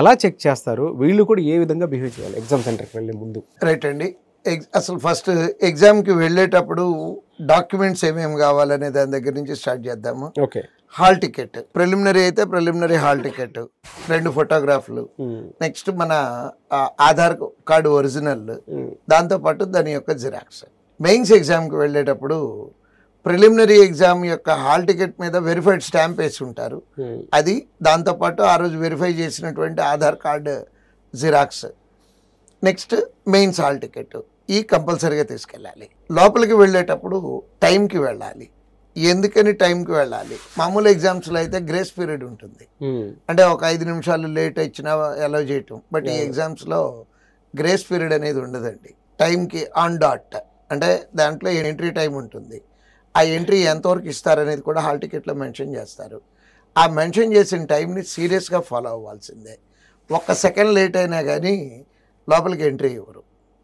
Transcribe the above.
ఎలా చెక్ చేస్తారు, వీళ్ళు కూడా ఏ విధంగా బిహేవ్ చేయాలి ఎగ్జామ్ సెంటర్కి వెళ్ళే ముందు? రైట్ అండి. అసలు ఫస్ట్ ఎగ్జామ్కి వెళ్ళేటప్పుడు డాక్యుమెంట్స్ ఏమేమి కావాలనే దాని దగ్గర నుంచి స్టార్ట్ చేద్దాము. ఓకే. హాల్ టికెట్, ప్రిలిమినరీ అయితే ప్రిలిమినరీ హాల్ టికెట్, 2 ఫోటోగ్రాఫ్లు, నెక్స్ట్ మన ఆధార్ కార్డు ఒరిజినల్, దాంతోపాటు దాని యొక్క జిరాక్స్. మెయిన్స్ ఎగ్జామ్కి వెళ్ళేటప్పుడు ప్రిలిమినరీ ఎగ్జామ్ యొక్క హాల్ టికెట్ మీద వెరిఫైడ్ స్టాంప్ వేసి ఉంటారు, అది, దాంతోపాటు ఆ రోజు వెరిఫై చేసినటువంటి Aadhaar card xerox, next mains hall ticket, ఈ కంపల్సరీగా తీసుకెళ్ళాలి. లోపలికి వెళ్ళేటప్పుడు టైంకి వెళ్ళాలి. ఎందుకని టైంకి వెళ్ళాలి? మామూలు ఎగ్జామ్స్లో అయితే గ్రేస్ పీరియడ్ ఉంటుంది, అంటే ఒక 5 నిమిషాలు లేట్ ఇచ్చినా అలౌ చేయటం. బట్ ఈ ఎగ్జామ్స్లో గ్రేస్ పీరియడ్ అనేది ఉండదండి. టైంకి ఆన్ డాట్, అంటే దాంట్లో ఎంట్రీ టైం ఉంటుంది. ఆ ఎంట్రీ ఎంతవరకు ఇస్తారనేది కూడా హాల్ టికెట్లో మెన్షన్ చేస్తారు. ఆ మెన్షన్ చేసిన టైంని సీరియస్గా ఫాలో అవ్వాల్సిందే. 1 సెకండ్ లేట్ అయినా కానీ లోపలికి ఎంట్రీ ఇవ్వరు.